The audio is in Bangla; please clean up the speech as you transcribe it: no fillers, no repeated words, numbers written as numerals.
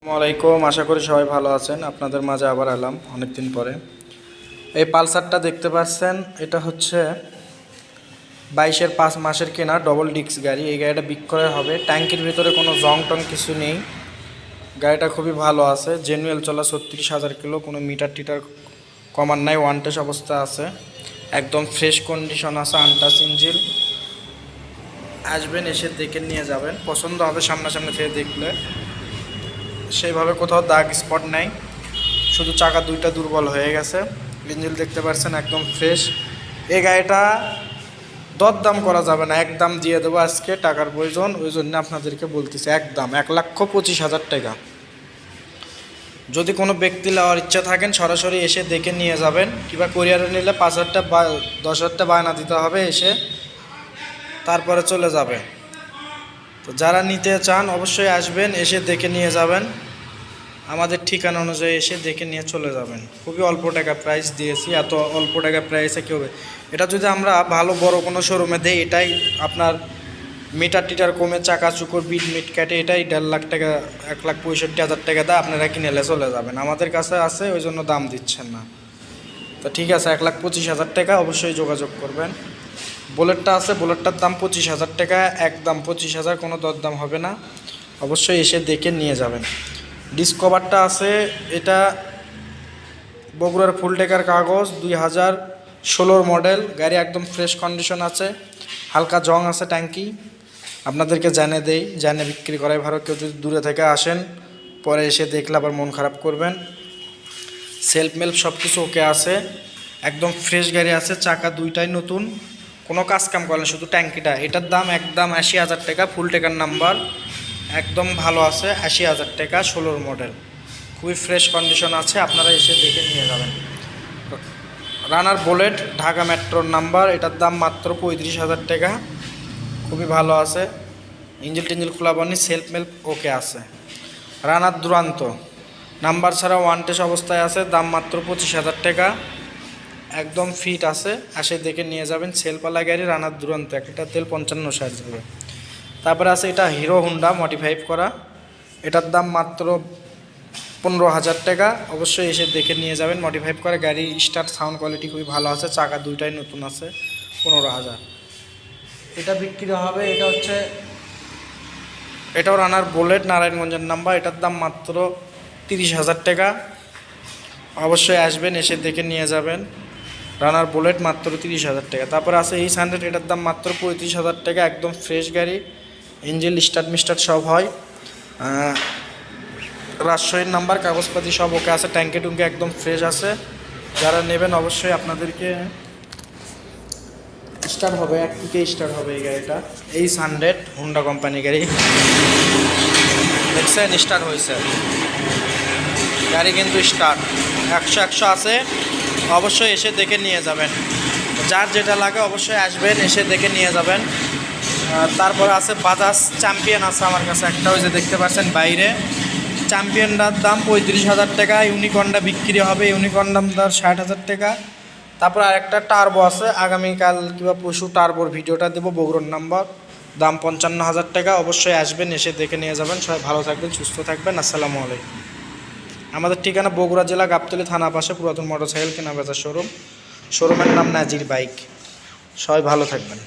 আসসালামাইকুম, আশা করি সবাই ভালো আছেন। আপনাদের মাঝে আবার এলাম অনেকদিন পরে। এই পালসারটা দেখতে পাচ্ছেন, এটা হচ্ছে 22-এর 5 মাসের কেনা ডবল ডিস্ক গাড়ি। এই গাড়িটা বিক্রয় হবে। ট্যাঙ্কির ভিতরে কোনো জং টং কিছু নেই। গাড়িটা খুবই ভালো আছে, জেনুয়েল চলা 36,000 কিলো, কোনো মিটার টিটার কমার নাই, ওয়ান টেস্ট অবস্থা আছে, একদম ফ্রেশ কন্ডিশন আছে, আনটাচ ইঞ্জিন। আসবেন, এসে দেখে নিয়ে যাবেন, পছন্দ হবে সামনাসামনি থেকে দেখলে। সেইভাবে কোথাও দাগ স্পট নাই, শুধু চাকা দুইটা দুর্বল হয়ে গেছে। ইঞ্জিন দেখতে পাচ্ছেন একদম ফ্রেশ। এই গাড়িটা দরদাম করা যাবে না, একদম দিয়ে দেবো আজকে। টাকার প্রয়োজন, ওই জন্য আপনাদেরকে বলতেছি, একদম 1,25,000 টাকা। যদি কোনো ব্যক্তি নেওয়ার ইচ্ছা থাকেন সরাসরি এসে দেখে নিয়ে যাবেন, কিংবা কোরিয়ারে নিলে 5,000 বা 10,000 বায়না দিতে হবে, এসে তারপরে চলে যাবে। তো যারা নিতে চান অবশ্যই আসবেন, এসে দেখে নিয়ে যাবেন। আমাদের ঠিকানা অনুযায়ী এসে দেখে নিয়ে চলে যাবেন। খুবই অল্প টাকা প্রাইস দিয়েছি, এত অল্প টাকা প্রাইসে কী হবে। এটা যদি আমরা ভালো বড় কোনো শোরুমে দেই, এটাই আপনার মিটার টিটার কমে, চাকা চুকর বিট মিট কাটে, এটাই 1.5 লাখ টাকা, 1,65,000 টাকা দেয় আপনারা কিনেলে চলে যাবেন। আমাদের কাছে আছে, ওই জন্য দাম দিচ্ছেন না। তো ঠিক আছে, 1,25,000 টাকা, অবশ্যই যোগাযোগ করবেন। বুলেটটা আছে, বুলেটটার দাম 25,000 টাকা, একদম 25,000, কোনো দরদাম হবে না। অবশ্যই এসে দেখে নিয়ে যাবেন। ডিসকভারটা আছে, এটা বগুড়ার ফুল টেকার কাগজ, 2016 মডেল গাড়ি, একদম ফ্রেশ কন্ডিশন আছে, হালকা জং আছে ট্যাঙ্কি। আপনাদেরকে জানিয়ে দেই, জানিয়ে বিক্রি করাই ভালো। কেউ যদি দূরে থেকে আসেন, পরে এসে দেখলে আবার মন খারাপ করবেন। সেলফ মেল্প সব কিছু ওকে আছে, একদম ফ্রেশ গাড়ি আছে, চাকা দুইটাই নতুন, কোনো কাজ কাম করেন, শুধু ট্যাঙ্কিটা। এটার দাম একদম 80,000 টাকা, ফুল টেকার নাম্বার, একদম ভালো আছে, 80,000 টাকা, 16 মডেল, খুবই ফ্রেশ কন্ডিশন আছে। আপনারা এসে দেখে নিয়ে যাবেন। রানার বুলেট, ঢাকা মেট্রোর নাম্বার, এটার দাম মাত্র 35,000 টাকা, খুবই ভালো আছে, ইঞ্জিল টিঞ্জিল খোলা বনি, সেলফ মেল্প ওকে আছে। রানার দুরান্ত নাম্বার ছাড়া ওয়ান টেস্ট অবস্থায় আছে, দাম মাত্র 25,000 টাকা, একদম ফিট আছে, আসে দেখে নিয়ে যাবেন। সেলপালা গাড়ি, রানার দুরান্ত, 1 লিটার তেল 55 যাবে। তারপরে আছে এটা হিরো হুন্ডা মডিফাইড করা, এটার দাম মাত্র 15,000 টাকা, অবশ্যই এসে দেখে নিয়ে যাবেন। মডিফাইড করা গাড়ি, স্টার্ট সাউন্ড কোয়ালিটি খুবই ভালো আছে, চাকা দুইটাই নতুন আছে, 15,000 এটা বিক্রি হবে। এটা হচ্ছে, এটাও রানার বুলেট, নারায়ণগঞ্জের নাম্বার, এটার দাম মাত্র 30,000 টাকা, অবশ্যই আসবেন, এসে দেখে নিয়ে যাবেন। রানার বুলেট মাত্র 30,000 টাকা। তারপরে আছে এই 100, এটার দাম মাত্র 35,000 টাকা, একদম ফ্রেশ গাড়ি, ইঞ্জিন স্টার্ট মিস্টার্ট সব হয়, রাজশাহীর নাম্বার, কাগজপাতি সব ওকে আছে, ট্যাঙ্কে টুঙ্কে একদম ফ্রেশ আছে। যারা নেবেন অবশ্যই আপনাদেরকে স্টার্ট হবে, 1 থেকে স্টার্ট হবে এই গাড়িটা। এই 100 হুন্ডা কোম্পানি গাড়ি, দেখছেন স্টার্ট হয়েছে গাড়ি, কিন্তু স্টার্ট 100 আছে। অবশ্যই এসে দেখে নিয়ে যাবেন, যার যেটা লাগে অবশ্যই আসবেন, এসে দেখে নিয়ে যাবেন। তারপর আছে বাজাজ চ্যাম্পিয়ন আছে আমার কাছে একটা, ওই যে দেখতে পাচ্ছেন বাইরে, চ্যাম্পিয়নটার দাম 35,000 টাকা। ইউনিকর্নটা বিক্রি হবে, ইউনিকর্নটার দাম 60,000 টাকা। তারপর আরেকটা টার্বো আছে, আগামীকাল কিংবা পরশু টার্বোর ভিডিওটা দেবো, বগুড়ার নাম্বার, দাম 55,000 টাকা। অবশ্যই আসবেন, এসে দেখে নিয়ে যাবেন। সবাই ভালো থাকবেন, সুস্থ থাকবেন। আসসালামু আলাইকুম। আমাদের ঠিকানা বগুড়া জেলা, গাবতলী থানা পাশে, পুরাতন মোটরসাইকেল কেনা বেচার শোরুম, শোরুমের নাম নাজির বাইক। সবাই ভালো থাকবেন।